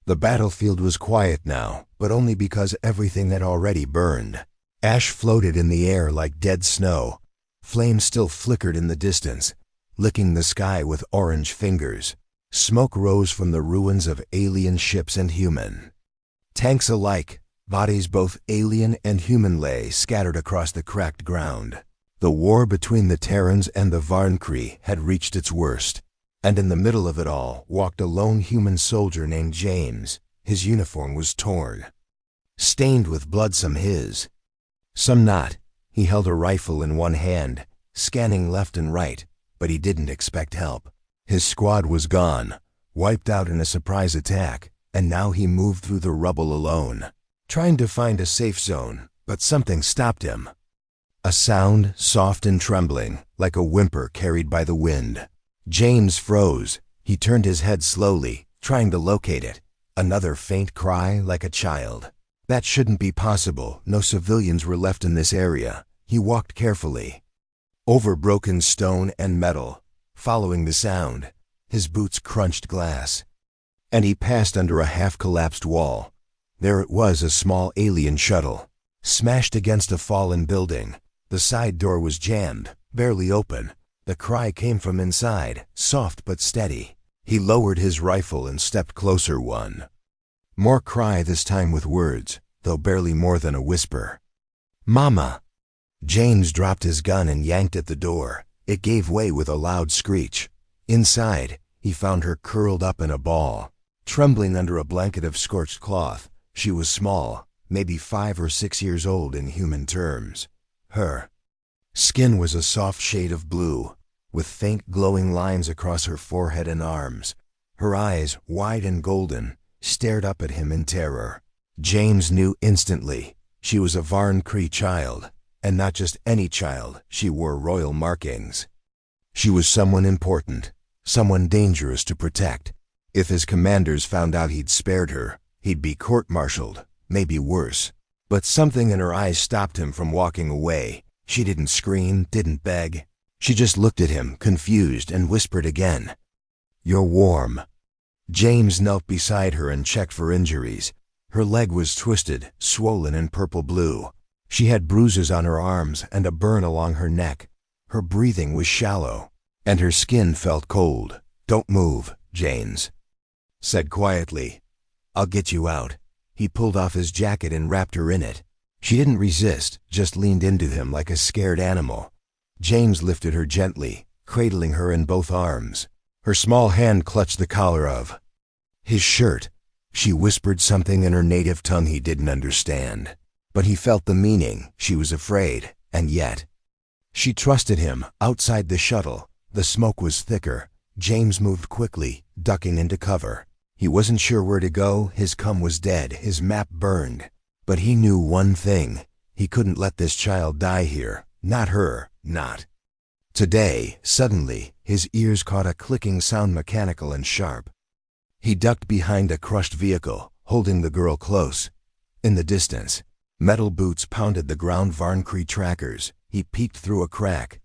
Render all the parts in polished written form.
The battlefield was quiet now, but only because everything had already burned. Ash floated in the air like dead snow. Flames still flickered in the distance, licking the sky with orange fingers. Smoke rose from the ruins of alien ships and human. Tanks alike, bodies both alien and human lay scattered across the cracked ground. The war between the Terrans and the Varnkree had reached its worst, and in the middle of it all walked a lone human soldier named James. His uniform was torn, stained with blood, some his, some not. He held a rifle in one hand, scanning left and right, but he didn't expect help. His squad was gone, wiped out in a surprise attack, and now he moved through the rubble alone, trying to find a safe zone, but something stopped him. A sound, soft and trembling, like a whimper carried by the wind. James froze. He turned his head slowly, trying to locate it. Another faint cry like a child. That shouldn't be possible. No civilians were left in this area. He walked carefully, over broken stone and metal, following the sound. His boots crunched glass, and he passed under a half-collapsed wall. There it was, a small alien shuttle, smashed against a fallen building. The side door was jammed, barely open. The cry came from inside, soft but steady. He lowered his rifle and stepped closer. One more cry, this time with words, though barely more than a whisper. "Mama!" James dropped his gun and yanked at the door. It gave way with a loud screech. Inside, he found her curled up in a ball, trembling under a blanket of scorched cloth. She was small, maybe 5 or 6 years old in human terms. Her skin was a soft shade of blue, with faint glowing lines across her forehead and arms. Her eyes, wide and golden, stared up at him in terror. James knew instantly she was a Varnkree child, and not just any child. She wore royal markings. She was someone important, someone dangerous to protect. If his commanders found out he'd spared her, he'd be court-martialed, maybe worse. But something in her eyes stopped him from walking away. She didn't scream, didn't beg. She just looked at him, confused, and whispered again, "You're warm." James knelt beside her and checked for injuries. Her leg was twisted, swollen and purple-blue. She had bruises on her arms and a burn along her neck. Her breathing was shallow, and her skin felt cold. "Don't move," James said quietly. "I'll get you out." He pulled off his jacket and wrapped her in it. She didn't resist, just leaned into him like a scared animal. James lifted her gently, cradling her in both arms. Her small hand clutched the collar of his shirt. She whispered something in her native tongue he didn't understand, but he felt the meaning. She was afraid, and yet she trusted him. Outside the shuttle, the smoke was thicker. James moved quickly, ducking into cover. He wasn't sure where to go. His cum was dead, his map burned. But he knew one thing. He couldn't let this child die here. Not her, not today. Suddenly, his ears caught a clicking sound, mechanical and sharp. He ducked behind a crushed vehicle, holding the girl close. In the distance, metal boots pounded the ground. Varnkree trackers. He peeked through a crack.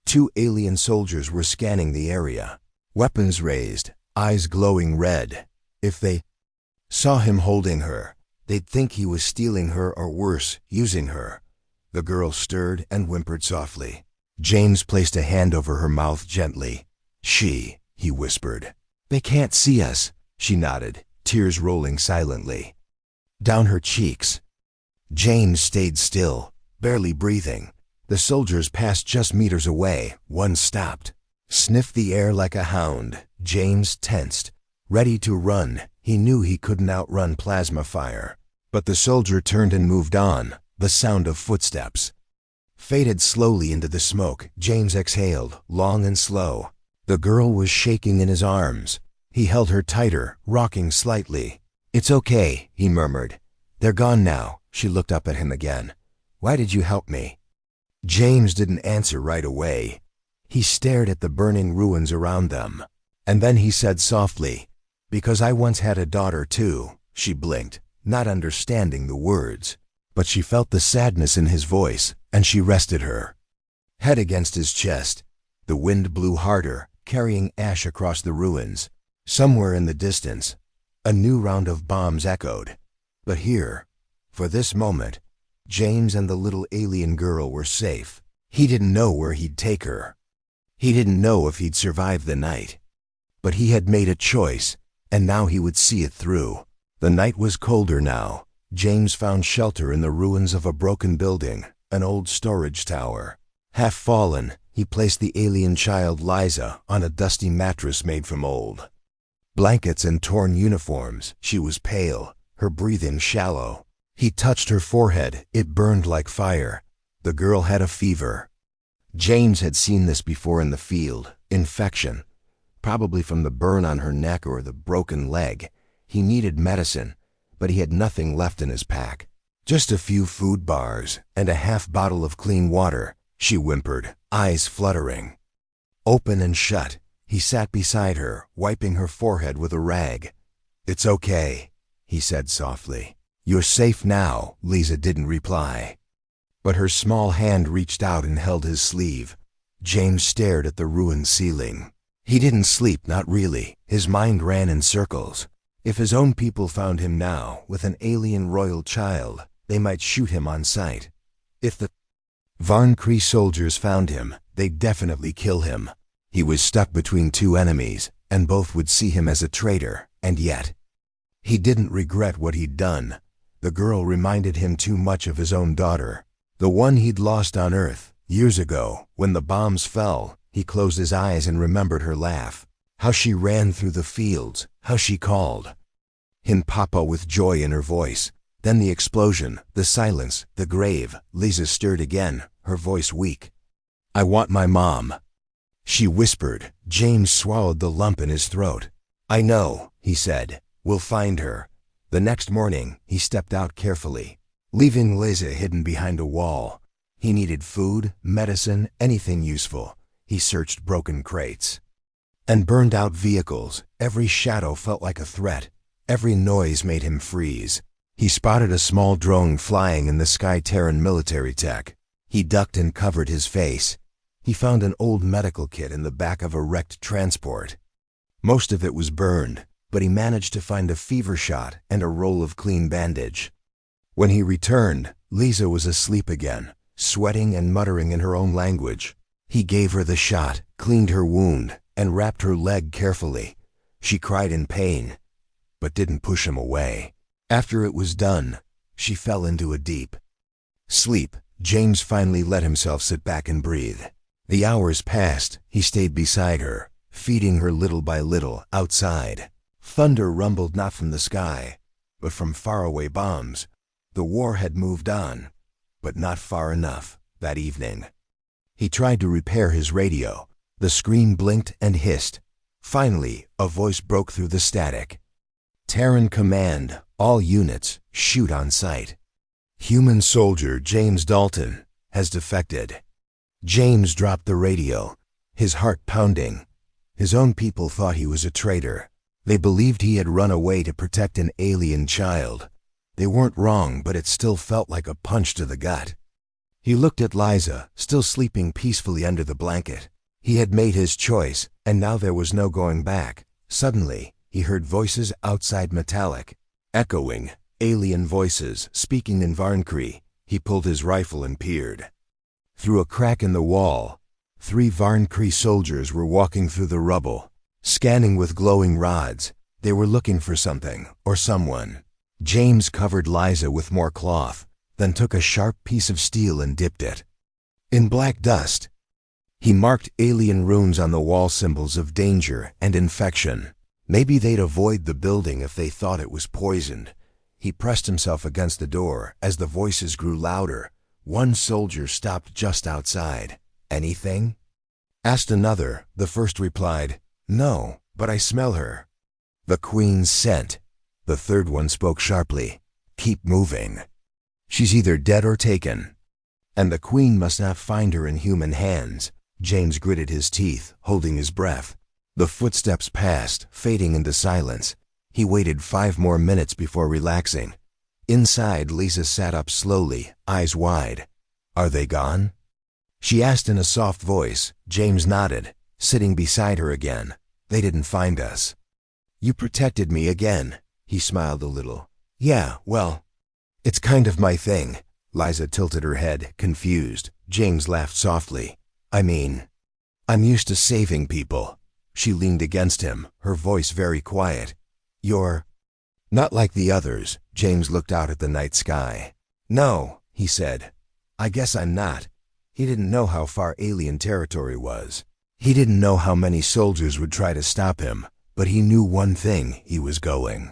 2 alien soldiers were scanning the area, weapons raised, eyes glowing red. If they saw him holding her, they'd think he was stealing her, or worse, using her. The girl stirred and whimpered softly. James placed a hand over her mouth gently. "She," he whispered. "They can't see us." She nodded, tears rolling silently down her cheeks. James stayed still, barely breathing. The soldiers passed just meters away. One stopped, sniffed the air like a hound. James tensed, ready to run. He knew he couldn't outrun plasma fire. But the soldier turned and moved on. The sound of footsteps faded slowly into the smoke. James exhaled, long and slow. The girl was shaking in his arms. He held her tighter, rocking slightly. "It's okay," he murmured. "They're gone now." She looked up at him again. "Why did you help me?" James didn't answer right away. He stared at the burning ruins around them. And then he said softly, "Because I once had a daughter too." She blinked, not understanding the words. But she felt the sadness in his voice, and she rested her head against his chest. The wind blew harder, carrying ash across the ruins. Somewhere in the distance, A new round of bombs echoed. But here, for this moment, James and the little alien girl were safe. He didn't know where he'd take her. He didn't know if he'd survive the night. But he had made a choice, and now he would see it through. The night was colder now. James found shelter in the ruins of a broken building, an old storage tower. Half fallen, he placed the alien child Liza on a dusty mattress made from old blankets and torn uniforms. She was pale, her breathing shallow. He touched her forehead. It burned like fire. The girl had a fever. James had seen this before in the field. Infection. Probably from the burn on her neck or the broken leg. He needed medicine, but he had nothing left in his pack. Just a few food bars and a half bottle of clean water, she whimpered, eyes fluttering. Open and shut. He sat beside her, wiping her forehead with a rag. "It's okay," he said softly. "You're safe now." Liza didn't reply. But her small hand reached out and held his sleeve. James stared at the ruined ceiling. He didn't sleep, not really. His mind ran in circles. If his own people found him now, with an alien royal child, they might shoot him on sight. If the Varn-Cree soldiers found him, they'd definitely kill him. He was stuck between two enemies, and both would see him as a traitor, and yet he didn't regret what he'd done. The girl reminded him too much of his own daughter, the one he'd lost on Earth, years ago, when the bombs fell. He closed his eyes and remembered her laugh, how she ran through the fields, how she called him Papa with joy in her voice. Then the explosion, the silence, the grave. Liza stirred again, her voice weak. "I want my mom," she whispered. James swallowed the lump in his throat. "I know," he said. "We'll find her." The next morning, he stepped out carefully, leaving Liza hidden behind a wall. He needed food, medicine, anything useful. He searched broken crates and burned out vehicles. Every shadow felt like a threat. Every noise made him freeze. He spotted a small drone flying in the sky, Terran military tech. He ducked and covered his face. He found an old medical kit in the back of a wrecked transport. Most of it was burned, but he managed to find a fever shot and a roll of clean bandage. When he returned, Liza was asleep again, sweating and muttering in her own language. He gave her the shot, cleaned her wound, and wrapped her leg carefully. She cried in pain, but didn't push him away. After it was done, she fell into a deep sleep. James finally let himself sit back and breathe. The hours passed. He stayed beside her, feeding her little by little. Outside, thunder rumbled not from the sky, but from faraway bombs. The war had moved on, but not far enough. That evening, he tried to repair his radio. The screen blinked and hissed. Finally, a voice broke through the static. "Terran command, all units, shoot on sight. Human soldier James Dalton has defected." James dropped the radio, his heart pounding. His own people thought he was a traitor. They believed he had run away to protect an alien child. They weren't wrong, but it still felt like a punch to the gut. He looked at Liza, still sleeping peacefully under the blanket. He had made his choice, and now there was no going back. Suddenly, he heard voices outside, metallic, echoing, alien voices, speaking in Varn-Cree. He pulled his rifle and peered. Through a crack in the wall, 3 Varn-Cree soldiers were walking through the rubble, scanning with glowing rods. They were looking for something, or someone. James covered Liza with more cloth, then took a sharp piece of steel and dipped it in black dust. He marked alien runes on the wall, symbols of danger and infection. Maybe they'd avoid the building if they thought it was poisoned. He pressed himself against the door. As the voices grew louder, one soldier stopped just outside. "Anything?" asked another. The first replied, "No, but I smell her. The Queen's scent." The third one spoke sharply, "Keep moving. She's either dead or taken, and the Queen must not find her in human hands." James gritted his teeth, holding his breath. The footsteps passed, fading into silence. He waited 5 more minutes before relaxing. Inside, Liza sat up slowly, eyes wide. "Are they gone?" she asked in a soft voice. James nodded, sitting beside her again. "They didn't find us. You protected me again. He smiled a little. Yeah, well, it's kind of my thing. Liza tilted her head, confused. James laughed softly. I mean, I'm used to saving people. She leaned against him, her voice very quiet. You're not like the others. James looked out at the night sky. No, he said. I guess I'm not. He didn't know how far alien territory was. He didn't know how many soldiers would try to stop him, but he knew one thing: he was going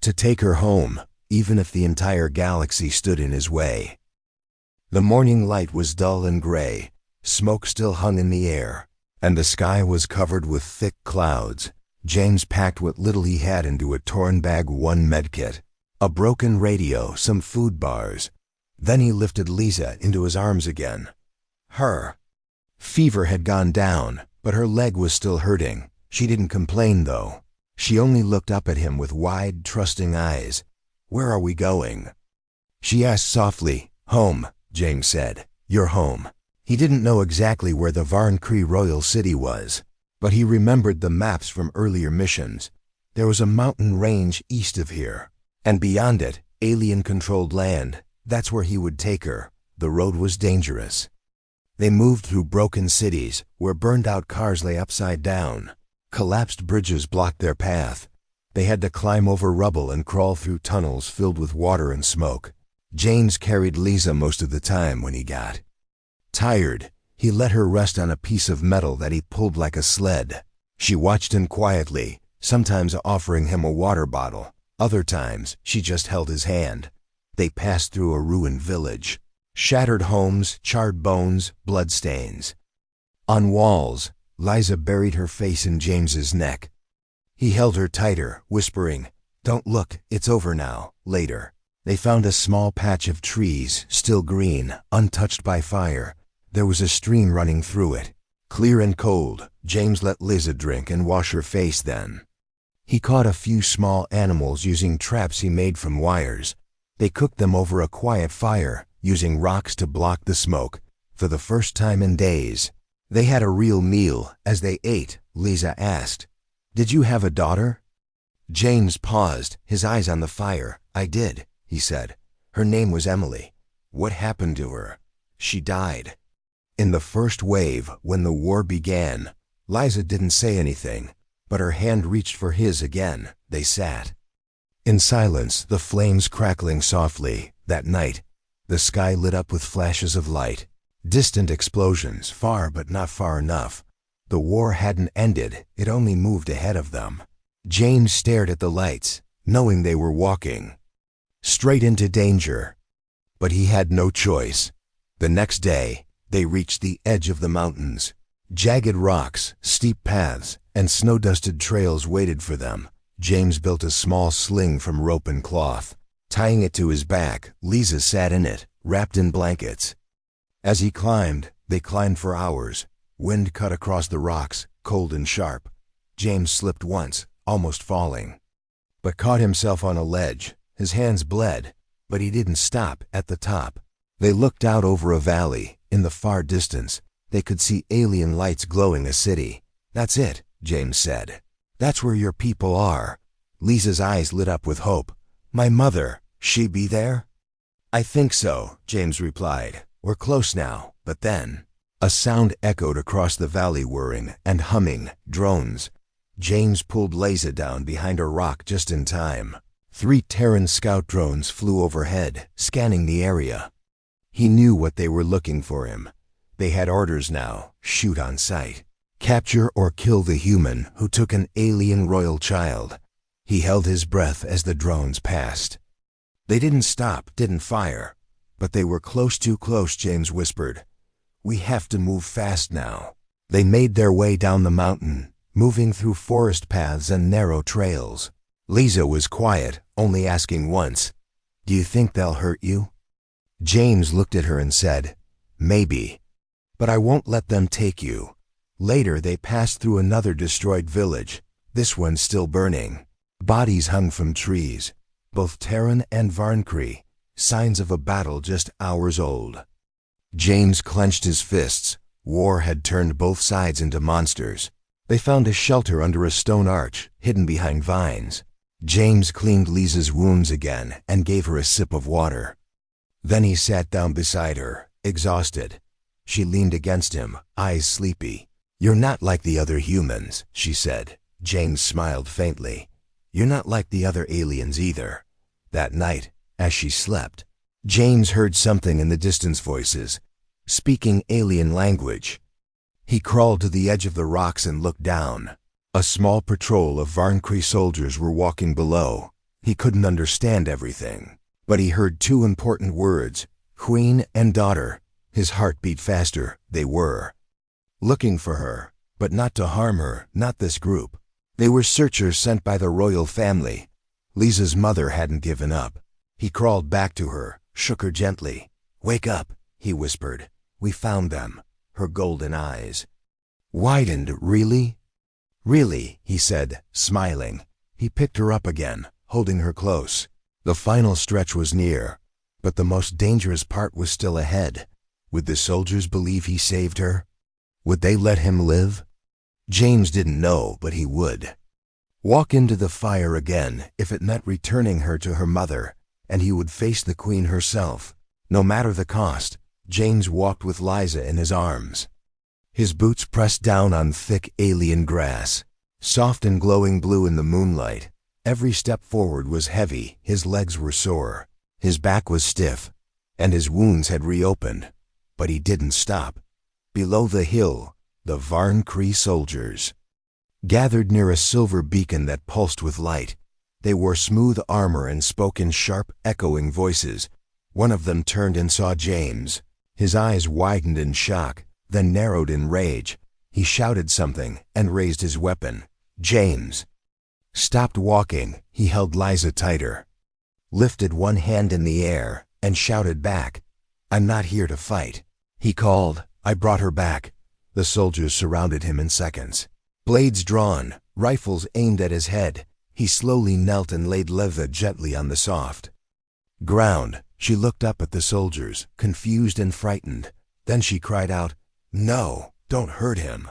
to take her home, even if the entire galaxy stood in his way. The morning light was dull and gray, smoke still hung in the air, and the sky was covered with thick clouds. James packed what little he had into a torn bag: one medkit, a broken radio, some food bars. Then he lifted Liza into his arms again. Her fever had gone down, but her leg was still hurting. She didn't complain, though. She only looked up at him with wide, trusting eyes. Where are we going? She asked softly. Home, James said. You're home. He didn't know exactly where the Varncree Royal City was, but he remembered the maps from earlier missions. There was a mountain range east of here, and beyond it, alien-controlled land. That's where he would take her. The road was dangerous. They moved through broken cities, where burned-out cars lay upside down. Collapsed bridges blocked their path. They had to climb over rubble and crawl through tunnels filled with water and smoke. James carried Liza most of the time. When he got tired, he let her rest on a piece of metal that he pulled like a sled. She watched him quietly, sometimes offering him a water bottle. Other times, she just held his hand. They passed through a ruined village. Shattered homes, charred bones, bloodstains. On walls, Liza buried her face in James's neck. He held her tighter, whispering, Don't look, it's over now. Later, they found a small patch of trees, still green, untouched by fire. There was a stream running through it, clear and cold. James let Liza drink and wash her face then. He caught a few small animals using traps he made from wires. They cooked them over a quiet fire, using rocks to block the smoke. For the first time in days, they had a real meal. As they ate, Liza asked, Did you have a daughter? James paused, his eyes on the fire. I did, he said. Her name was Emily. What happened to her? She died. In the first wave, when the war began. Liza didn't say anything, but her hand reached for his again. They sat in silence, the flames crackling softly. That night, the sky lit up with flashes of light. Distant explosions, far but not far enough. The war hadn't ended, it only moved ahead of them. James stared at the lights, knowing they were walking straight into danger. But he had no choice. The next day, they reached the edge of the mountains. Jagged rocks, steep paths, and snow-dusted trails waited for them. James built a small sling from rope and cloth. Tying it to his back, Liza sat in it, wrapped in blankets. As he climbed, they climbed for hours. Wind cut across the rocks, cold and sharp. James slipped once, almost falling, but caught himself on a ledge. His hands bled, but he didn't stop. At the top, they looked out over a valley. In the far distance, they could see alien lights glowing a city. That's it, James said. That's where your people are. Lisa's eyes lit up with hope. My mother, she be there? I think so, James replied. We're close now. But then, a sound echoed across the valley, whirring and humming, drones. James pulled Liza down behind a rock just in time. 3 Terran scout drones flew overhead, scanning the area. He knew what they were looking for him. They had orders now: shoot on sight. Capture or kill the human who took an alien royal child. He held his breath as the drones passed. They didn't stop, didn't fire. But they were close, too close, James whispered. We have to move fast now. They made their way down the mountain, moving through forest paths and narrow trails. Liza was quiet, only asking once, Do you think they'll hurt you? James looked at her and said, Maybe. But I won't let them take you. Later they passed through another destroyed village, this one still burning. Bodies hung from trees, both Terran and Varncree, signs of a battle just hours old. James clenched his fists. War had turned both sides into monsters. They found a shelter under a stone arch, hidden behind vines. James cleaned Lisa's wounds again and gave her a sip of water. Then he sat down beside her, exhausted. She leaned against him, eyes sleepy. "You're not like the other humans," she said. James smiled faintly. "You're not like the other aliens either." That night, as she slept, James heard something in the distance voices, speaking alien language. He crawled to the edge of the rocks and looked down. A small patrol of Varncree soldiers were walking below. He couldn't understand everything, but he heard two important words, queen and daughter. His heart beat faster. They were looking for her, but not to harm her, not this group. They were searchers sent by the royal family. Lisa's mother hadn't given up. He crawled back to her, shook her gently. "Wake up," he whispered. "We found them." Her golden eyes widened. "Really?" "Really," he said, smiling. He picked her up again, holding her close. The final stretch was near, but the most dangerous part was still ahead. Would the soldiers believe he saved her? Would they let him live? James didn't know, but he would. Walk into the fire again if it meant returning her to her mother, and he would face the queen herself. No matter the cost, James walked with Liza in his arms. His boots pressed down on thick alien grass, soft and glowing blue in the moonlight. Every step forward was heavy, his legs were sore, his back was stiff, and his wounds had reopened. But he didn't stop. Below the hill, the Varncree soldiers gathered near a silver beacon that pulsed with light. They wore smooth armor and spoke in sharp, echoing voices. One of them turned and saw James. His eyes widened in shock, then narrowed in rage. He shouted something and raised his weapon. James stopped walking. He held Liza tighter, lifted one hand in the air, and shouted back, "I'm not here to fight." He called, "I brought her back." The soldiers surrounded him in seconds. Blades drawn, rifles aimed at his head. He slowly knelt and laid Liza gently on the soft ground. She looked up at the soldiers, confused and frightened. Then she cried out, "No, don't hurt him."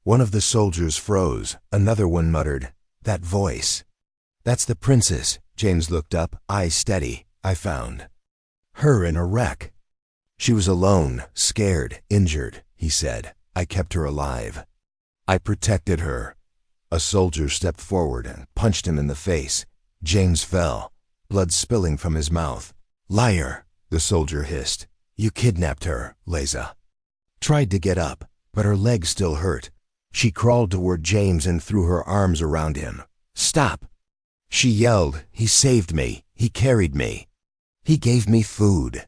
One of the soldiers froze. Another one muttered, "That voice." "That's the princess." James looked up, eyes steady. "I found her in a wreck. She was alone, scared, injured," he said. "I kept her alive. I protected her." A soldier stepped forward and punched him in the face. James fell, blood spilling from his mouth. "Liar," the soldier hissed. "You kidnapped her." Liza tried to get up, but her legs still hurt. She crawled toward James and threw her arms around him. "Stop!" she yelled. "He saved me. He carried me. He gave me food."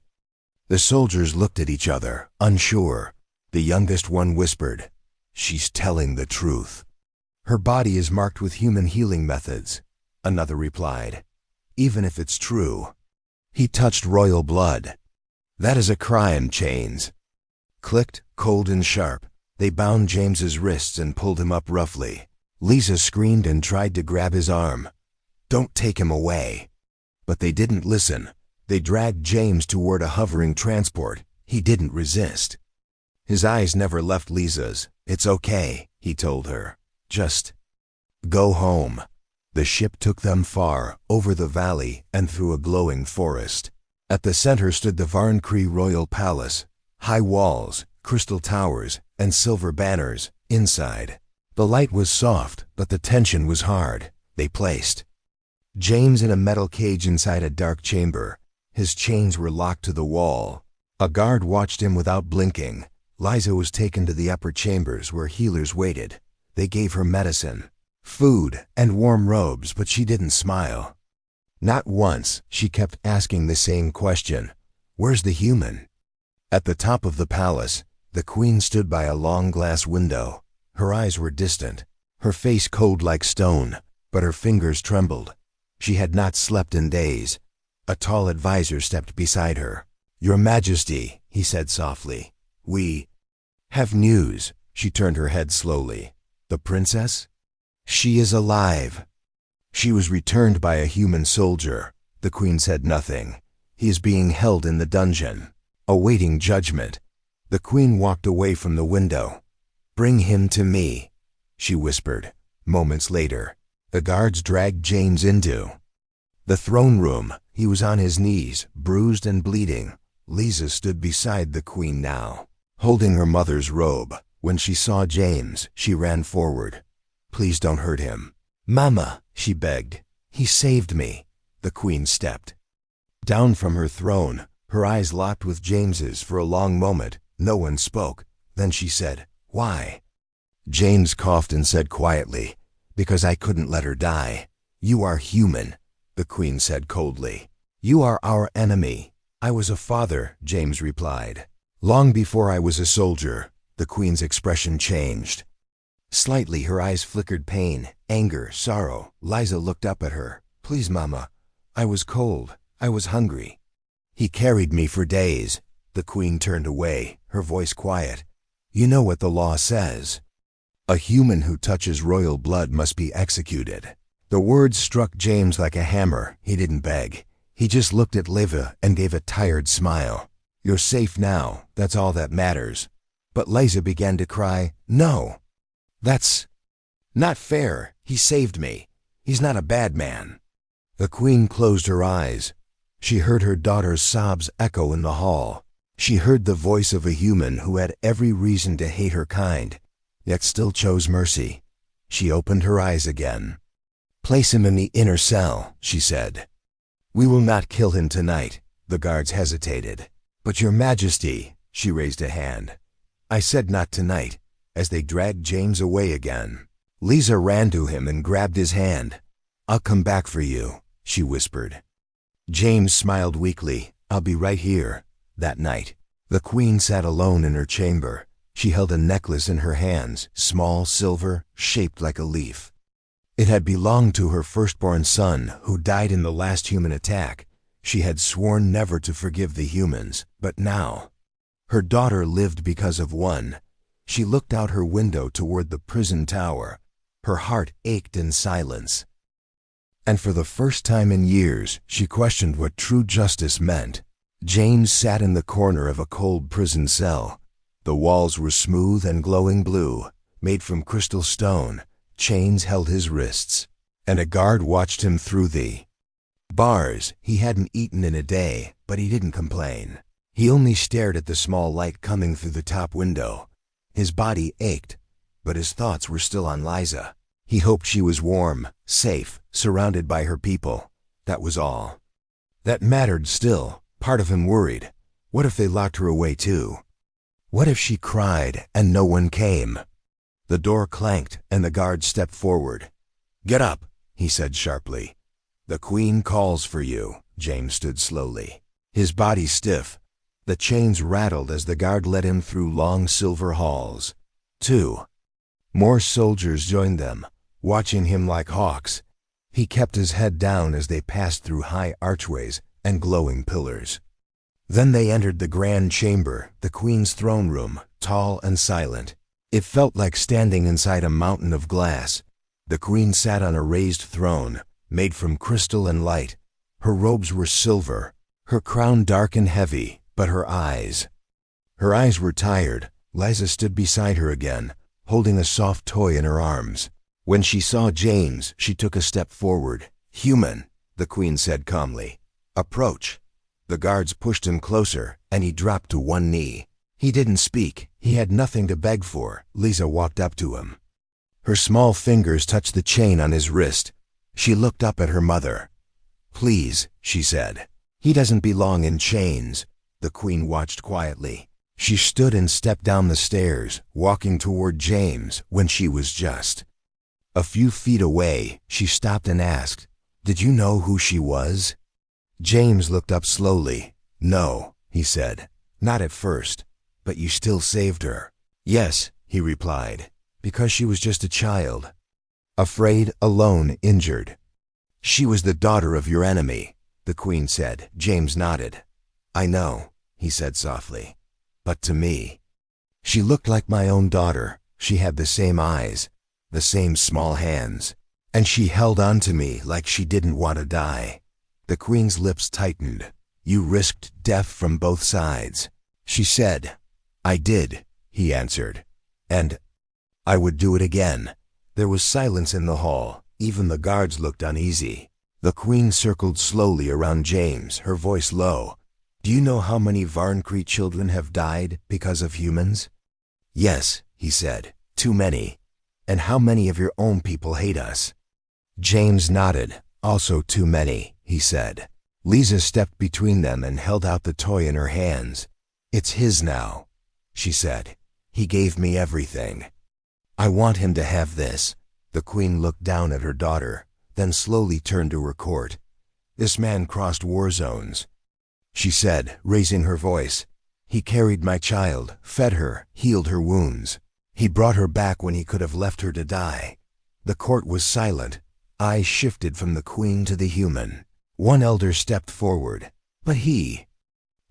The soldiers looked at each other, unsure. The youngest one whispered, "She's telling the truth. Her body is marked with human healing methods." Another replied, "Even if it's true, he touched royal blood. That is a crime." Chains clicked, cold and sharp. They bound James's wrists and pulled him up roughly. Liza screamed and tried to grab his arm. "Don't take him away." But they didn't listen. They dragged James toward a hovering transport. He didn't resist. His eyes never left Lisa's. "It's okay," he told her. "Just go home." The ship took them far, over the valley and through a glowing forest. At the center stood the Varncree royal palace. High walls, crystal towers, and silver banners. Inside, the light was soft, but the tension was hard. They placed James in a metal cage inside a dark chamber. His chains were locked to the wall. A guard watched him without blinking. Liza was taken to the upper chambers where healers waited. They gave her medicine, food, and warm robes, but she didn't smile. Not once. She kept asking the same question. "Where's the human?" At the top of the palace, the queen stood by a long glass window. Her eyes were distant, her face cold like stone, but her fingers trembled. She had not slept in days. A tall advisor stepped beside her. "Your Majesty," he said softly, "we have news." She turned her head slowly. "The princess?" "She is alive." "She was returned by a human soldier." The queen said nothing. "He is being held in the dungeon, awaiting judgment." The queen walked away from the window. "Bring him to me," she whispered. Moments later, The guards dragged James into the throne room. He was on his knees, bruised and bleeding. Lisa stood beside the queen now, holding her mother's robe. When she saw James, she ran forward. "Please don't hurt him." "Mama," she begged. "He saved me." The queen stepped down from her throne. Her eyes locked with James's for a long moment. No one spoke. Then she said, "Why?" James coughed and said quietly, "Because I couldn't let her die." "You are human," the queen said coldly. "You are our enemy." "I was a father," James replied. "Long before I was a soldier." The queen's expression changed slightly. Her eyes flickered pain, anger, sorrow. Liza looked up at her. "Please, Mama. I was cold. I was hungry. He carried me for days." The queen turned away, her voice quiet. "You know what the law says. A human who touches royal blood must be executed." The words struck James like a hammer. He didn't beg. He just looked at Liza and gave a tired smile. "You're safe now. That's all that matters." But Liza began to cry. "No. That's not fair. He saved me. He's not a bad man." The queen closed her eyes. She heard her daughter's sobs echo in the hall. She heard the voice of a human who had every reason to hate her kind, yet still chose mercy. She opened her eyes again. "Place him in the inner cell," she said. "We will not kill him tonight." The guards hesitated. "But Your Majesty," she raised a hand. "I said not tonight," as they dragged James away again. Lisa ran to him and grabbed his hand. "I'll come back for you," she whispered. James smiled weakly. "I'll be right here." That night, the queen sat alone in her chamber. She held a necklace in her hands, small, silver, shaped like a leaf. It had belonged to her firstborn son, who died in the last human attack. She had sworn never to forgive the humans, but now her daughter lived because of one. She looked out her window toward the prison tower. Her heart ached in silence. And for the first time in years, she questioned what true justice meant. James sat in the corner of a cold prison cell. The walls were smooth and glowing blue, made from crystal stone. Chains held his wrists, and a guard watched him through the bars. He hadn't eaten in a day, but he didn't complain. He only stared at the small light coming through the top window. His body ached, but his thoughts were still on Liza. He hoped she was warm, safe, surrounded by her people. That was all that mattered. Still, part of him worried. What if they locked her away too? What if she cried and no one came? The door clanked and the guard stepped forward. "Get up," he said sharply. "The queen calls for you." James stood slowly, his body stiff. The chains rattled as the guard led him through long silver halls. 2 more soldiers joined them, watching him like hawks. He kept his head down as they passed through high archways and glowing pillars. Then they entered the grand chamber, the queen's throne room, tall and silent. It felt like standing inside a mountain of glass. The queen sat on a raised throne, made from crystal and light. Her robes were silver, her crown dark and heavy, but her eyes were tired. Liza stood beside her again, holding a soft toy in her arms. When she saw James, she took a step forward. "Human," the queen said calmly. "Approach." The guards pushed him closer, and he dropped to one knee. He didn't speak. He had nothing to beg for. Liza walked up to him. Her small fingers touched the chain on his wrist. She looked up at her mother. "Please," she said. "He doesn't belong in chains." The queen watched quietly. She stood and stepped down the stairs, walking toward James when she was just a few feet away. She stopped and asked, "Did you know who she was?" James looked up slowly. "No," he said. "Not at first. But you still saved her." "Yes," he replied, "because she was just a child. Afraid, alone, injured." "She was the daughter of your enemy," the queen said. James nodded. "I know," he said softly. "But to me, she looked like my own daughter. She had the same eyes, the same small hands, and she held on to me like she didn't want to die." The queen's lips tightened. "You risked death from both sides," she said. "I did," he answered. "And I would do it again." There was silence in the hall. Even the guards looked uneasy. The queen circled slowly around James, her voice low. "Do you know how many Varncrete children have died because of humans?" "Yes," he said, "too many." "And how many of your own people hate us?" James nodded. "Also too many," he said. Lisa stepped between them and held out the toy in her hands. "It's his now," she said. "He gave me everything. I want him to have this." The queen looked down at her daughter, then slowly turned to her court. "This man crossed war zones," she said, raising her voice. "He carried my child, fed her, healed her wounds. He brought her back when he could have left her to die." The court was silent. Eyes shifted from the queen to the human. One elder stepped forward. "But he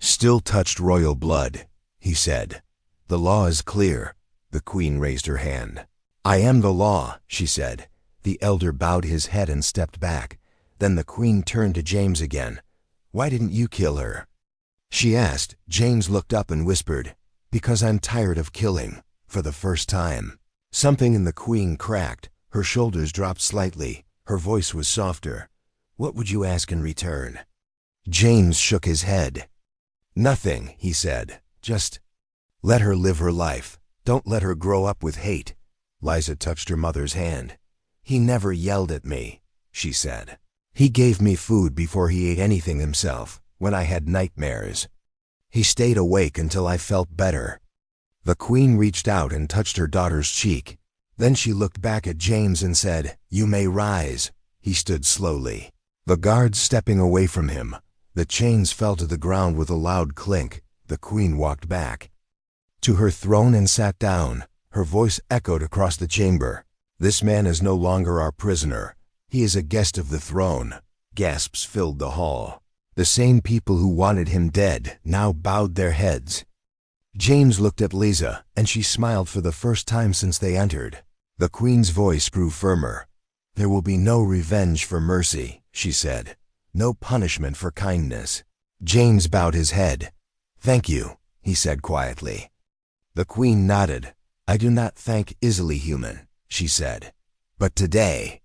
still touched royal blood," he said. "The law is clear." The queen raised her hand. "I am the law," she said. The elder bowed his head and stepped back. Then the queen turned to James again. "Why didn't you kill her?" she asked. James looked up and whispered, "Because I'm tired of killing, for the first time." Something in the queen cracked. Her shoulders dropped slightly. Her voice was softer. "What would you ask in return?" James shook his head. "Nothing," he said. "Just let her live her life. Don't let her grow up with hate." Liza touched her mother's hand. "He never yelled at me," she said. "He gave me food before he ate anything himself, when I had nightmares. He stayed awake until I felt better." The queen reached out and touched her daughter's cheek. Then she looked back at James and said, "You may rise." He stood slowly, the guards stepping away from him. The chains fell to the ground with a loud clink. The queen walked back to her throne and sat down. Her voice echoed across the chamber. "This man is no longer our prisoner. He is a guest of the throne." Gasps filled the hall. The same people who wanted him dead now bowed their heads. James looked at Lisa, and she smiled for the first time since they entered. The queen's voice grew firmer. "There will be no revenge for mercy," she said. "No punishment for kindness." James bowed his head. "Thank you," he said quietly. The queen nodded. "I do not thank easily, human," she said. "But today,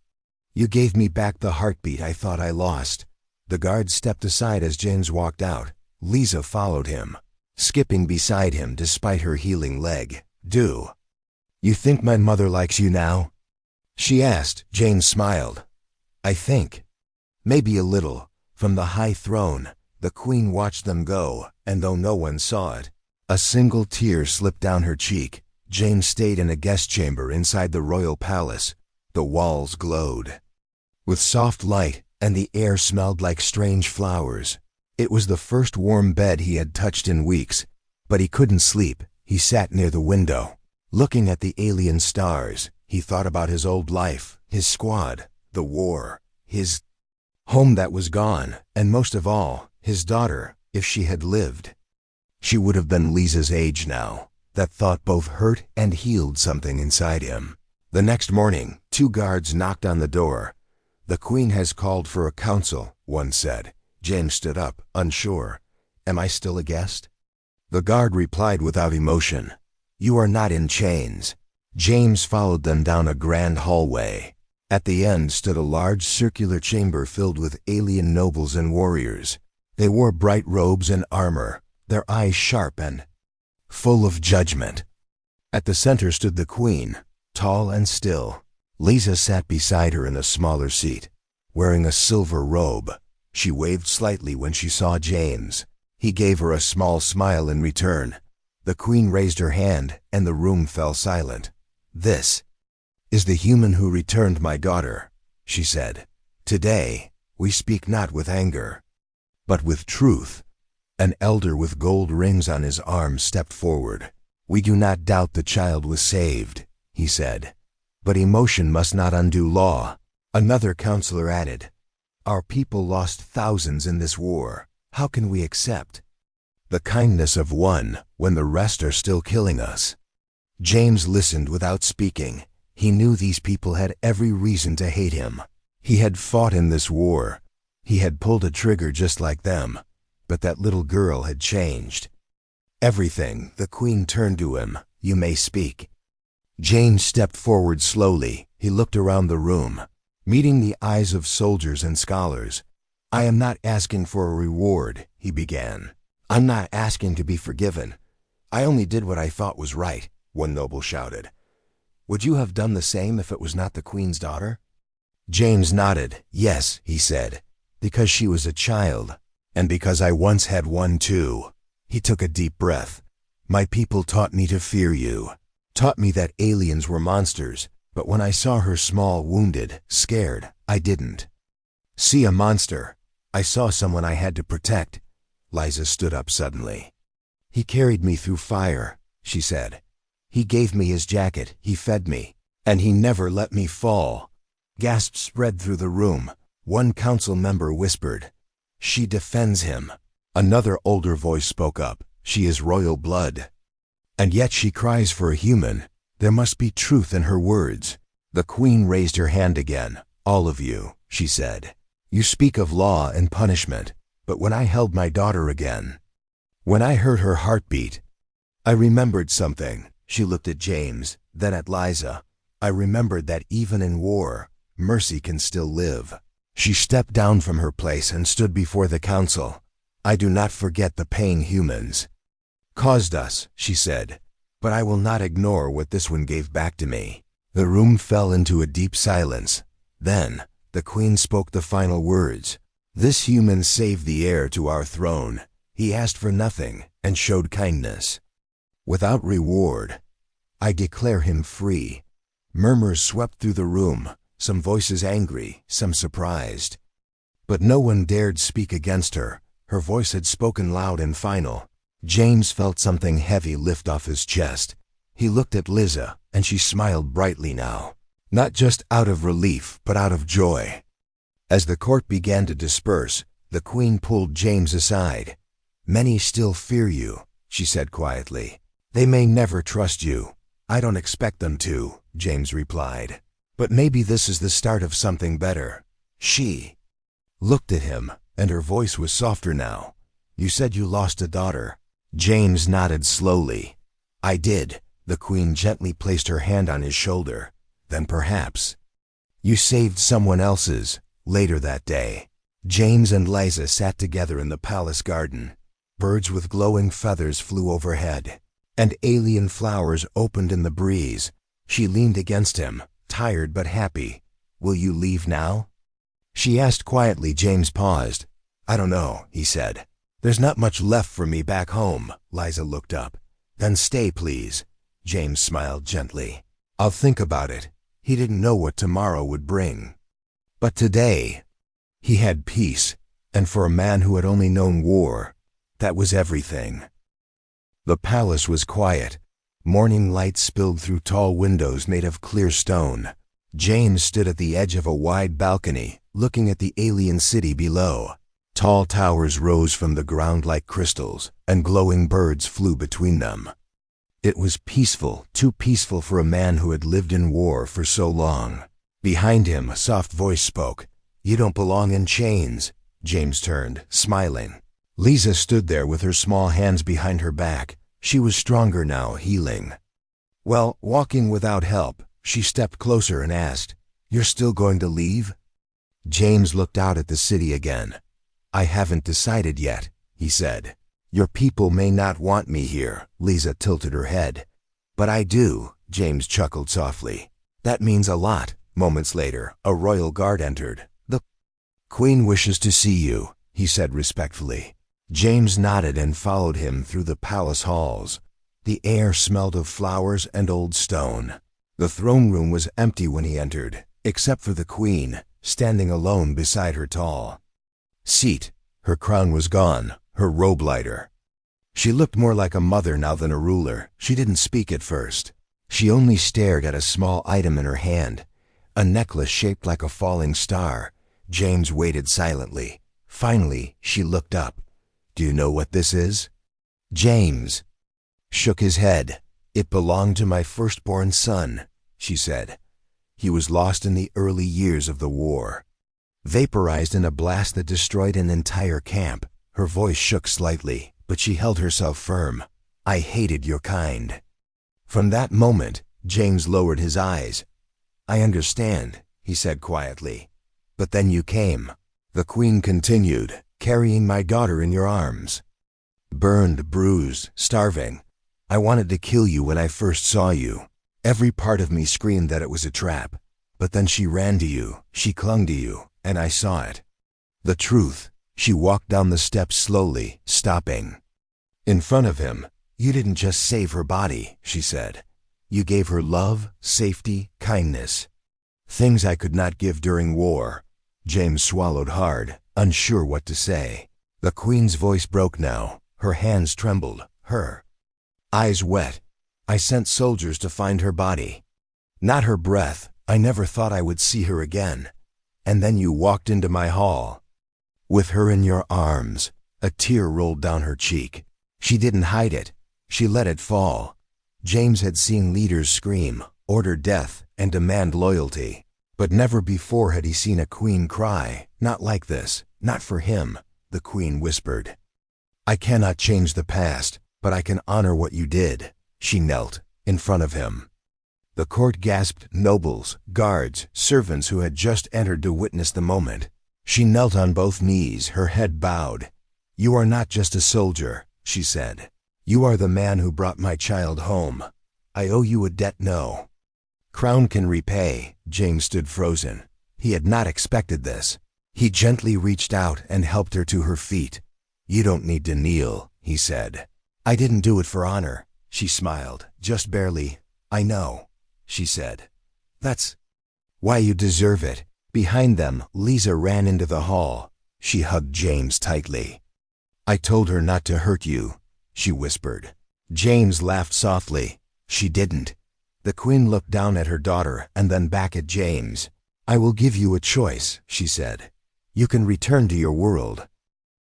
you gave me back the heartbeat I thought I lost." The guard stepped aside as James walked out. Lisa followed him, skipping beside him despite her healing leg. "Do you think my mother likes you now?" she asked. James smiled. "I think. Maybe a little." From the high throne, the queen watched them go, and though no one saw it, a single tear slipped down her cheek. James stayed in a guest chamber inside the royal palace. The walls glowed with soft light, and the air smelled like strange flowers. It was the first warm bed he had touched in weeks, but he couldn't sleep. He sat near the window, looking at the alien stars. He thought about his old life, his squad, the war, his home that was gone, and most of all, his daughter. If she had lived, she would have been Lisa's age now. That thought both hurt and healed something inside him. The next morning, 2 guards knocked on the door. "The queen has called for a council," one said. James stood up, unsure. "Am I still a guest?" The guard replied without emotion, "You are not in chains." James followed them down a grand hallway. At the end stood a large circular chamber filled with alien nobles and warriors. They wore bright robes and armor, their eyes sharp and full of judgment. At the center stood the queen, tall and still. Lisa sat beside her in a smaller seat, wearing a silver robe. She waved slightly when she saw James. He gave her a small smile in return. The queen raised her hand, and the room fell silent. "This is the human who returned my daughter," she said. "Today, we speak not with anger, but with truth." An elder with gold rings on his arm stepped forward. "We do not doubt the child was saved," he said. "But emotion must not undo law." Another counselor added, "Our people lost thousands in this war. How can we accept the kindness of one when the rest are still killing us?" James listened without speaking. He knew these people had every reason to hate him. He had fought in this war. He had pulled a trigger just like them. But that little girl had changed everything. The queen turned to him. "You may speak." James stepped forward slowly. He looked around the room. meeting the eyes of soldiers and scholars. "I am not asking for a reward," he began. "I'm not asking to be forgiven. I only did what I thought was right," one noble shouted. "Would you have done the same if it was not the Queen's daughter?" James nodded. "Yes," he said, "because she was a child, and because I once had one too." He took a deep breath. "My people taught me to fear you, taught me that aliens were monsters, but when I saw her small, wounded, scared, I didn't see a monster. I saw someone I had to protect." Liza stood up suddenly. "He carried me through fire," she said. "He gave me his jacket, he fed me, and he never let me fall." Gasps spread through the room. One council member whispered, "She defends him." Another older voice spoke up, "She is royal blood. And yet she cries for a human. There must be truth in her words." The Queen raised her hand again. "All of you," she said. "You speak of law and punishment, but when I held my daughter again, when I heard her heartbeat, I remembered something." She looked at James, then at Liza. "I remembered that even in war, mercy can still live." She stepped down from her place and stood before the council. "I do not forget the pain humans caused us," she said, "but I will not ignore what this one gave back to me." The room fell into a deep silence. Then, the Queen spoke the final words. "This human saved the heir to our throne. He asked for nothing and showed kindness. Without reward, I declare him free." Murmurs swept through the room, some voices angry, some surprised. But no one dared speak against her. Her voice had spoken loud and final. James felt something heavy lift off his chest. He looked at Liza, and she smiled brightly now, not just out of relief, but out of joy. As the court began to disperse, the Queen pulled James aside. "Many still fear you," she said quietly. "They may never trust you." "I don't expect them to," James replied. "But maybe this is the start of something better." She looked at him, and her voice was softer now. "You said you lost a daughter." James nodded slowly. "I did." The Queen gently placed her hand on his shoulder. "Then perhaps you saved someone else's." Later that day, James and Liza sat together in the palace garden. Birds with glowing feathers flew overhead, and alien flowers opened in the breeze. She leaned against him, tired but happy. "Will you leave now?" she asked quietly. James paused. "I don't know," he said. "There's not much left for me back home." Liza looked up. "Then stay, please." James smiled gently. "I'll think about it." He didn't know what tomorrow would bring. But today, he had peace, and for a man who had only known war, that was everything. The palace was quiet. Morning light spilled through tall windows made of clear stone. James stood at the edge of a wide balcony, looking at the alien city below. Tall towers rose from the ground like crystals, and glowing birds flew between them. It was peaceful, too peaceful for a man who had lived in war for so long. Behind him, a soft voice spoke. "You don't belong in chains." James turned, smiling. Liza stood there with her small hands behind her back. She was stronger now, healing. "Well, walking without help." She stepped closer and asked, "You're still going to leave?" James looked out at the city again. "I haven't decided yet," he said. "Your people may not want me here." Liza tilted her head. "But I do," James chuckled softly. "That means a lot." Moments later, a royal guard entered. "The Queen wishes to see you," he said respectfully. James nodded and followed him through the palace halls. The air smelled of flowers and old stone. The throne room was empty when he entered, except for the Queen, standing alone beside her tall seat. Her crown was gone, her robe lighter. She looked more like a mother now than a ruler. She didn't speak at first. She only stared at a small item in her hand, a necklace shaped like a falling star. James waited silently. Finally, she looked up. "Do you know what this is?" James shook his head. "It belonged to my firstborn son," she said. "He was lost in the early years of the war, vaporized in a blast that destroyed an entire camp." Her voice shook slightly, but she held herself firm. "I hated your kind." From that moment, James lowered his eyes. "I understand," he said quietly. But then you came. The queen continued, carrying my daughter in your arms. Burned, bruised, starving. I wanted to kill you when I first saw you. Every part of me screamed that it was a trap. But then she ran to you, she clung to you, and I saw it. The truth. She walked down the steps slowly, stopping. In front of him. You didn't just save her body, she said. You gave her love, safety, kindness. Things I could not give during war. James swallowed hard, unsure what to say. The queen's voice broke now. Her hands trembled, her eyes wet. I sent soldiers to find her body. Not her breath. I never thought I would see her again. And then you walked into my hall. With her in your arms. A tear rolled down her cheek. She didn't hide it. She let it fall. James had seen leaders scream, order death, and demand loyalty. But never before had he seen a queen cry. Not like this. Not for him, the queen whispered. I cannot change the past, but I can honor what you did. She knelt in front of him. The court gasped, nobles, guards, servants who had just entered to witness the moment. She knelt on both knees, her head bowed. You are not just a soldier, she said. You are the man who brought my child home. I owe you a debt no crown can repay. James stood frozen. He had not expected this. He gently reached out and helped her to her feet. You don't need to kneel, he said. I didn't do it for honor. She smiled, just barely. I know, she said. That's why you deserve it. Behind them, Lisa ran into the hall. She hugged James tightly. I told her not to hurt you, she whispered. James laughed softly. She didn't. The queen looked down at her daughter and then back at James. I will give you a choice, she said. You can return to your world,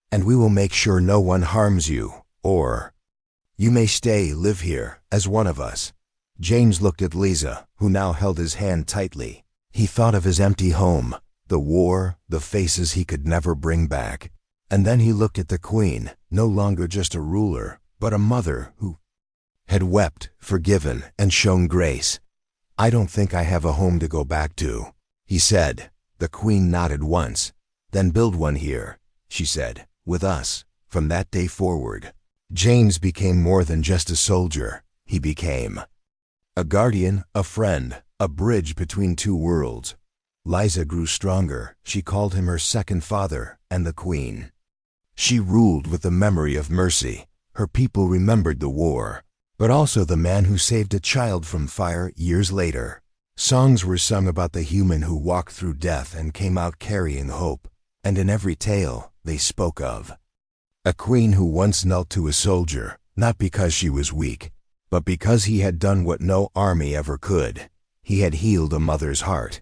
and we will make sure no one harms you, or you may stay, live here, as one of us. James looked at Lisa, who now held his hand tightly. He thought of his empty home, the war, the faces he could never bring back. And then he looked at the queen, no longer just a ruler, but a mother who had wept, forgiven, and shown grace. I don't think I have a home to go back to, he said. The queen nodded once. Then build one here, she said, with us. From that day forward, James became more than just a soldier. He became a guardian, a friend, a bridge between two worlds. Liza grew stronger. She called him her second father, and the queen. She ruled with the memory of mercy. Her people remembered the war, but also the man who saved a child from fire years later. Songs were sung about the human who walked through death and came out carrying hope, and in every tale they spoke of a queen who once knelt to a soldier, not because she was weak, but because he had done what no army ever could. He had healed a mother's heart.